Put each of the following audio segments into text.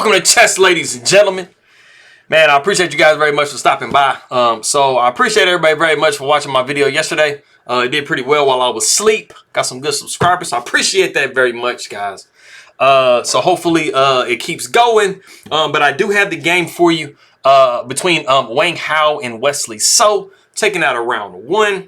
Welcome to chess, ladies and gentlemen. Man, I appreciate you guys very much for stopping by. So I appreciate everybody very much for watching my video yesterday. It did pretty well while I was asleep. Got some good subscribers. So I appreciate that very much, guys. So hopefully it keeps going. But I do have the game for you between Wang Hao and Wesley So, taking out a round one.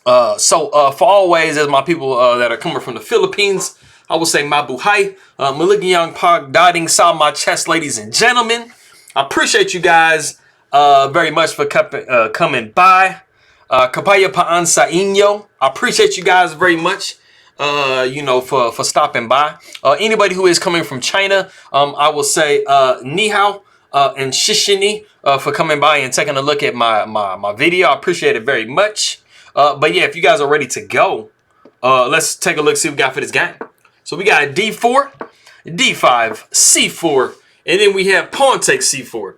For always, as my people that are coming from the Philippines, I will say mabuhay, maligyang pagdating sa my chess, ladies and gentlemen. I appreciate you guys very much for coming by. Kapaya paan sa inyo. I appreciate you guys very much, for stopping by. Anybody who is coming from China, I will say ni hao and shishini for coming by and taking a look at my video. I appreciate it very much. But yeah, if you guys are ready to go, let's take a look, see what we got for this game. So we got d4, d5, c4, and then we have pawn takes c4.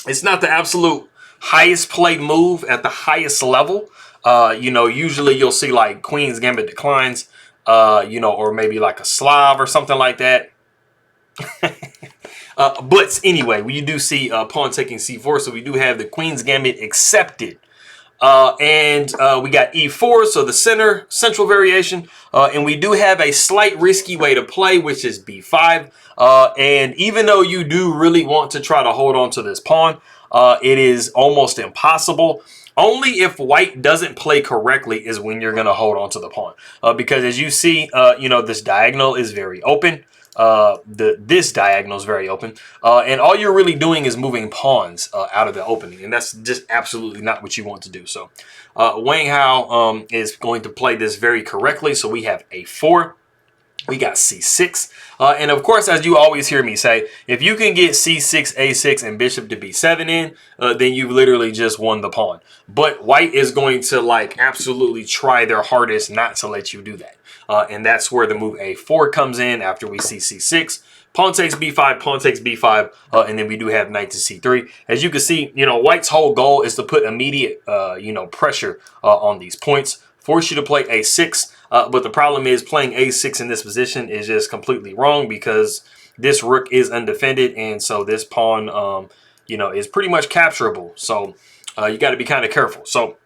It's not the absolute highest played move at the highest level. Usually you'll see like Queen's Gambit declines, or maybe like a Slav or something like that. Blitz anyway, we do see pawn taking c4, so we do have the Queen's Gambit accepted. And we got e4, so the central variation, and we do have a slight risky way to play, which is b5. And even though you do really want to try to hold on to this pawn, it is almost impossible. Only if white doesn't play correctly is when you're going to hold on to the pawn, because as you see, this diagonal is very open. This diagonal is very open, and all you're really doing is moving pawns out of the opening, and that's just absolutely not what you want to do. So Wang Hao is going to play this very correctly. So we have a4, we got c6, and of course, as you always hear me say, if you can get c6, a6, and bishop to b7 in, then you've literally just won the pawn. But white is going to absolutely try their hardest not to let you do that. And that's where the move a4 comes in after we see c6. Pawn takes b5, pawn takes b5, and then we do have knight to c3. As you can see, white's whole goal is to put immediate, pressure on these points, force you to play a6. But the problem is playing a6 in this position is just completely wrong because this rook is undefended, and so this pawn, is pretty much capturable. So you got to be kind of careful. So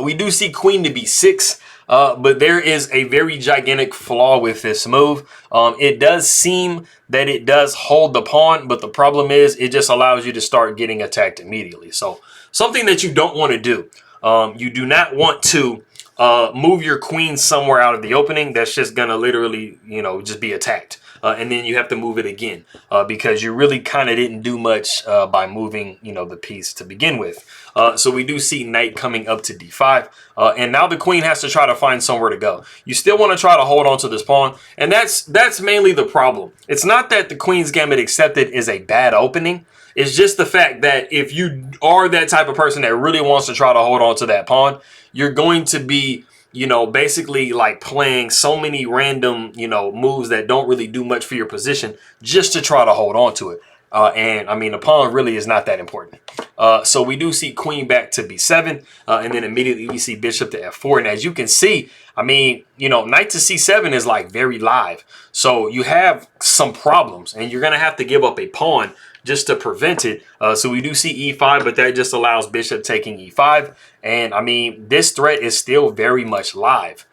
we do see queen to b6. But there is a very gigantic flaw with this move. It does seem that it does hold the pawn, but the problem is it just allows you to start getting attacked immediately. So something that you don't want to do. You do not want to move your queen somewhere out of the opening. That's just going to literally, just be attacked. And then you have to move it again because you really kind of didn't do much by moving, the piece to begin with. So we do see knight coming up to d5. And now the queen has to try to find somewhere to go. You still want to try to hold on to this pawn. And that's mainly the problem. It's not that the Queen's Gambit accepted is a bad opening. It's just the fact that if you are that type of person that really wants to try to hold on to that pawn, you're going to be basically playing so many random, moves that don't really do much for your position just to try to hold on to it. And I mean, the pawn really is not that important. So we do see queen back to b7, and then immediately we see bishop to f4. And as you can see, I mean, knight to c7 is very live. So you have some problems, and you're going to have to give up a pawn just to prevent it. So we do see e5, but that just allows bishop taking e5. And I mean, this threat is still very much live.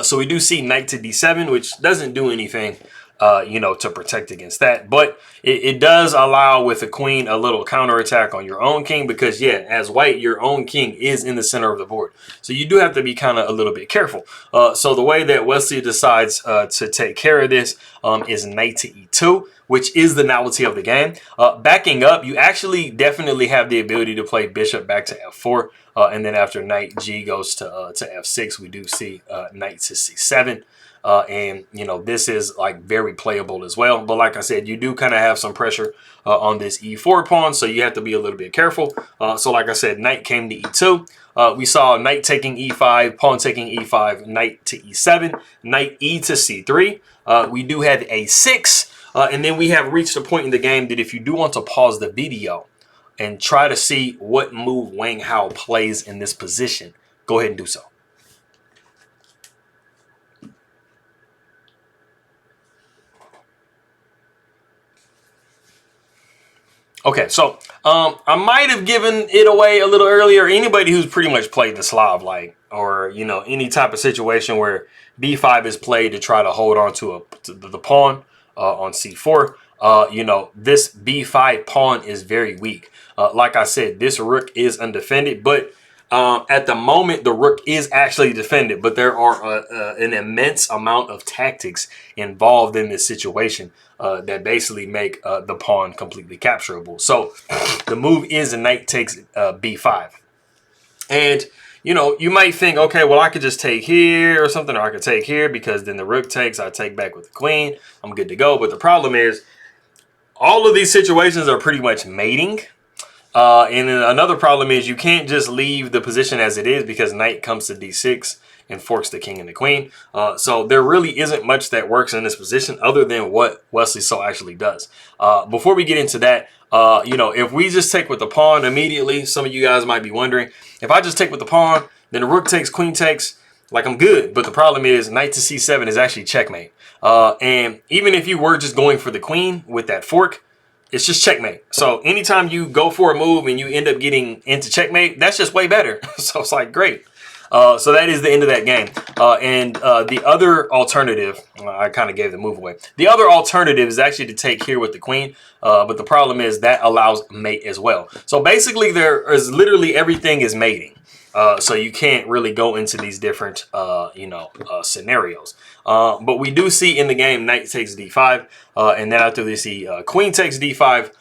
So we do see knight to d7, which doesn't do anything, to protect against that. But it does allow with the queen a little counterattack on your own king because, yeah, as white, your own king is in the center of the board. So you do have to be kind of a little bit careful. So the way that Wesley decides to take care of this is knight to e2, which is the novelty of the game. Backing up, you actually definitely have the ability to play bishop back to f4. And then after knight g goes to f6, we do see knight to c7. And this is very playable as well. But like I said, you do kind of have some pressure on this e4 pawn, so you have to be a little bit careful. So like I said, knight came to e2. We saw knight taking e5, pawn taking e5, knight to e7, knight e to c3. We do have a6, and then we have reached a point in the game that if you do want to pause the video and try to see what move Wang Hao plays in this position, go ahead and do so. Okay, so I might have given it away a little earlier. Anybody who's pretty much played the Slav, like, or any type of situation where b5 is played to try to hold on to the pawn on c4. This b5 pawn is very weak. Like I said, this rook is undefended, but at the moment, the rook is actually defended, but there are an immense amount of tactics involved in this situation that basically make the pawn completely capturable. So the move is knight takes b5. And, you might think, okay, well, I could just take here or something, or I could take here because then the rook takes, I take back with the queen, I'm good to go. But the problem is all of these situations are pretty much mating. And then another problem is you can't just leave the position as it is because knight comes to d6 and forks the king and the queen. So there really isn't much that works in this position other than what Wesley So actually does. Before we get into that, if we just take with the pawn immediately, some of you guys might be wondering, if I just take with the pawn, then the rook takes, queen takes, like I'm good. But the problem is knight to c7 is actually checkmate. And even if you were just going for the queen with that fork, it's just checkmate. So anytime you go for a move and you end up getting into checkmate, that's just way better. So it's like, great. So that is the end of that game. And the other alternative, I kind of gave the move away. The other alternative is actually to take here with the queen. But the problem is that allows mate as well. So basically there is literally everything is mating. So you can't really go into these different, scenarios. But we do see in the game, knight takes d5. And then after we see queen takes d5,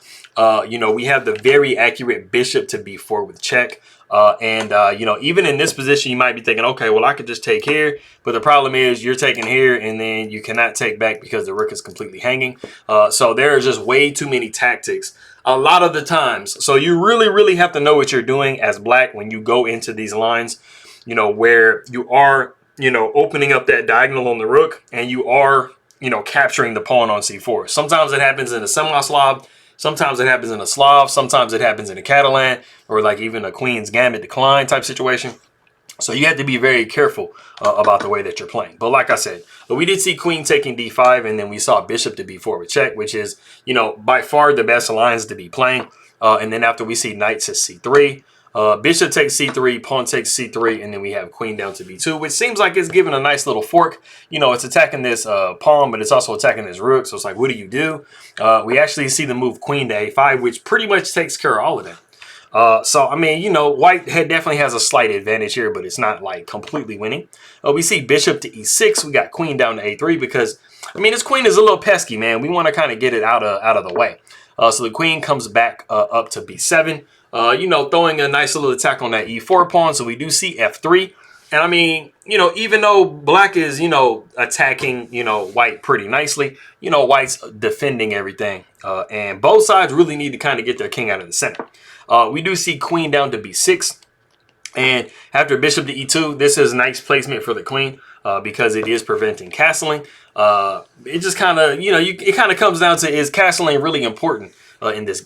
we have the very accurate bishop to b4 with check. Even in this position, you might be thinking, okay, well, I could just take here. But the problem is you're taking here and then you cannot take back because the rook is completely hanging. So there are just way too many tactics a lot of the times. So you really, really have to know what you're doing as black when you go into these lines, where you are, opening up that diagonal on the rook and you are, capturing the pawn on c4. Sometimes it happens in a semi-Slav. Sometimes it happens in a Slav. Sometimes it happens in a Catalan or like even a Queen's Gambit decline type situation. So you have to be very careful about the way that you're playing. But like I said, we did see queen taking d5, and then we saw bishop to b4 with check, which is, by far the best lines to be playing. And then after we see knight to c3, bishop takes c3, pawn takes c3, and then we have queen down to b2, which seems like it's giving a nice little fork. It's attacking this pawn, but it's also attacking this rook. So it's like, what do you do? We actually see the move queen to a5, which pretty much takes care of all of that. White definitely has a slight advantage here, but it's not like completely winning. We see bishop to e6. We got queen down to a3 because, this queen is a little pesky, man. We want to kind of get it out of the way. So the queen comes back up to b7, throwing a nice little attack on that e4 pawn. So we do see f3. And even though black is, attacking, white pretty nicely, white's defending everything. And both sides really need to kind of get their king out of the center. We do see queen down to b6. And after bishop to e2, this is a nice placement for the queen because it is preventing castling. It just kind of, it kind of comes down to, is castling really important in this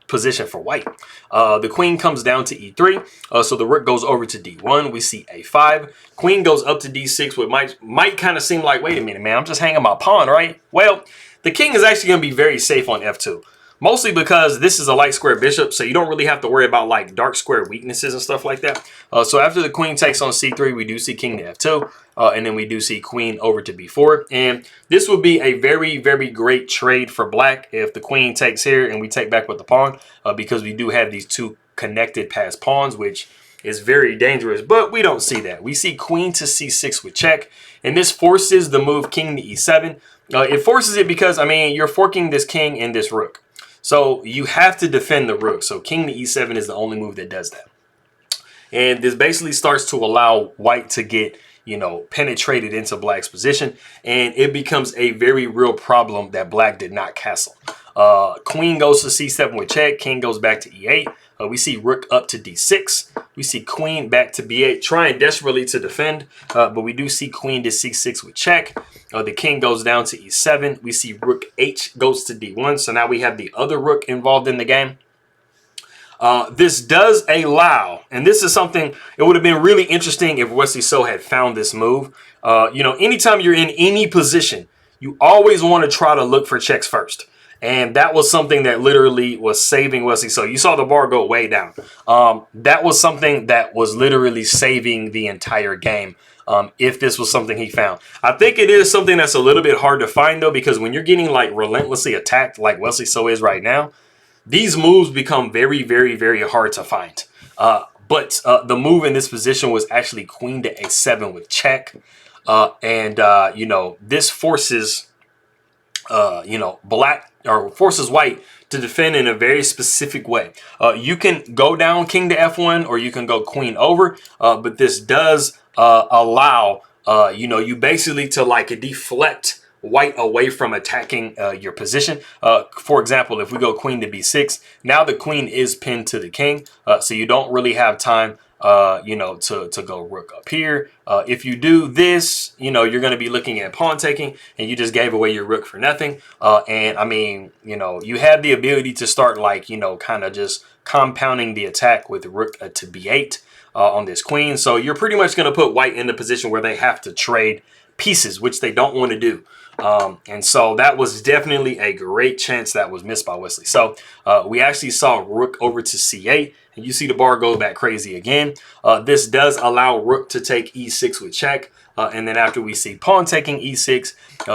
position for white? The queen comes down to e3. So the rook goes over to d1. We see a5. Queen goes up to d6, what might kind of seem like, wait a minute, man, I'm just hanging my pawn, right? Well, the king is actually going to be very safe on f2. Mostly because this is a light square bishop, so you don't really have to worry about like dark square weaknesses and stuff like that. So after the queen takes on c3, we do see king to f2, and then we do see queen over to b4. And this would be a very, very great trade for black if the queen takes here and we take back with the pawn, because we do have these two connected passed pawns, which is very dangerous, but we don't see that. We see queen to c6 with check, and this forces the move king to e7. It forces it because, you're forking this king and this rook. So you have to defend the rook. So king to e7 is the only move that does that. And this basically starts to allow white to get, penetrated into black's position. And it becomes a very real problem that black did not castle. Queen goes to c7 with check. King goes back to e8. We see rook up to d6. We see queen back to b8, trying desperately to defend. But we do see queen to c6 with check. The king goes down to e7. We see rook h goes to d1. So now we have the other rook involved in the game. This does allow, and this is something, it would have been really interesting if Wesley So had found this move. Anytime you're in any position, you always want to try to look for checks first. And that was something that literally was saving Wesley. So you saw the bar go way down. That was something that was literally saving the entire game. If this was something he found. I think it is something that's a little bit hard to find though, because when you're getting like relentlessly attacked like Wesley So is right now, these moves become very, very, very hard to find. But the move in this position was actually queen to a7 with check. You know, this forces, you know, black or forces white to defend in a very specific way. You can go down king to f1 or you can go queen over, but this does allow, you know, you basically to like deflect white away from attacking your position. For example, if we go queen to b6, now the queen is pinned to the king, so you don't really have time you know, to go rook up here. If you do this, you know, you're going to be looking at pawn taking, and you just gave away your rook for nothing. And I mean, you know, you have the ability to start like, you know, kind of just compounding the attack with rook to b8 on this queen. So you're pretty much going to put white in the position where they have to trade pieces, which they don't want to do. And so that was definitely a great chance that was missed by Wesley. So we actually saw rook over to c8, and you see the bar go back crazy again. This does allow rook to take e6 with check. And then after we see pawn taking e6,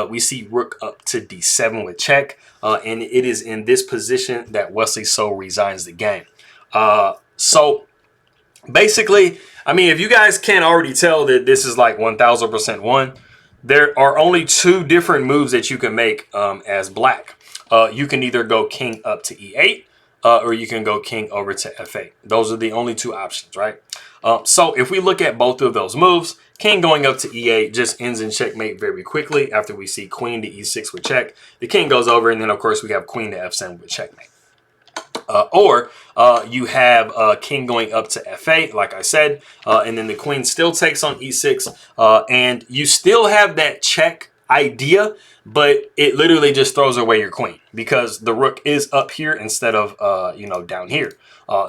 we see rook up to d7 with check. And it is in this position that Wesley So resigns the game. So basically, I mean, if you guys can't already tell that this is like 1000% won, there are only two different moves that you can make as black. You can either go king up to e8, or you can go king over to f8. Those are the only two options, right? So if we look at both of those moves, king going up to e8 just ends in checkmate very quickly after we see queen to e6 with check. The king goes over, and then, of course, we have queen to f7 with checkmate. Or you have king going up to f8, like I said, and then the queen still takes on e6, and you still have that check idea, but it literally just throws away your queen because the rook is up here instead of, you know, down here.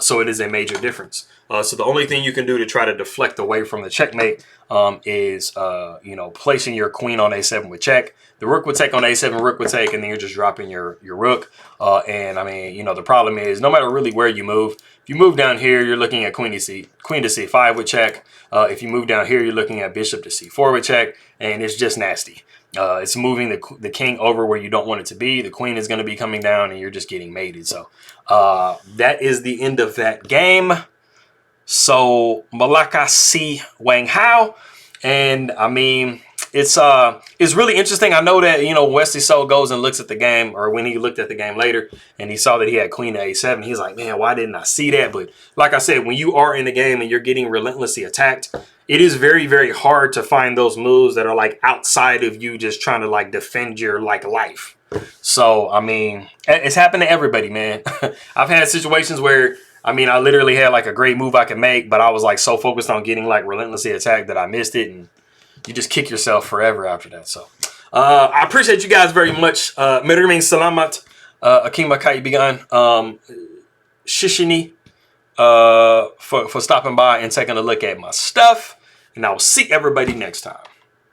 So it is a major difference. So the only thing you can do to try to deflect away from the checkmate is, you know, placing your queen on a7 with check. The rook would take on a7, rook would take, and then you're just dropping your rook. And I mean, you know, the problem is no matter really where you move, if you move down here, you're looking at queen to c5 with check. If you move down here, you're looking at bishop to c4 with check, and it's just nasty. It's moving the king over where you don't want it to be. The queen is going to be coming down, and you're just getting mated. So that is the end of that game. So Malaka C Wang Hao, and I mean, it's really interesting. I know that, you know, Wesley So goes and looks at the game, or when he looked at the game later and he saw that he had queen to a7, he's like, man, why didn't I see that? But like I said, when you are in the game and you're getting relentlessly attacked, it is very, very hard to find those moves that are like outside of you just trying to like defend your like life. So I mean, it's happened to everybody, man. I've had situations where, I mean, I literally had like a great move I could make, but I was like so focused on getting like relentlessly attacked that I missed it, and you just kick yourself forever after that. So I appreciate you guys very much. Meriming salamat, akima kaibigan, shishini, for stopping by and taking a look at my stuff. And I will see everybody next time.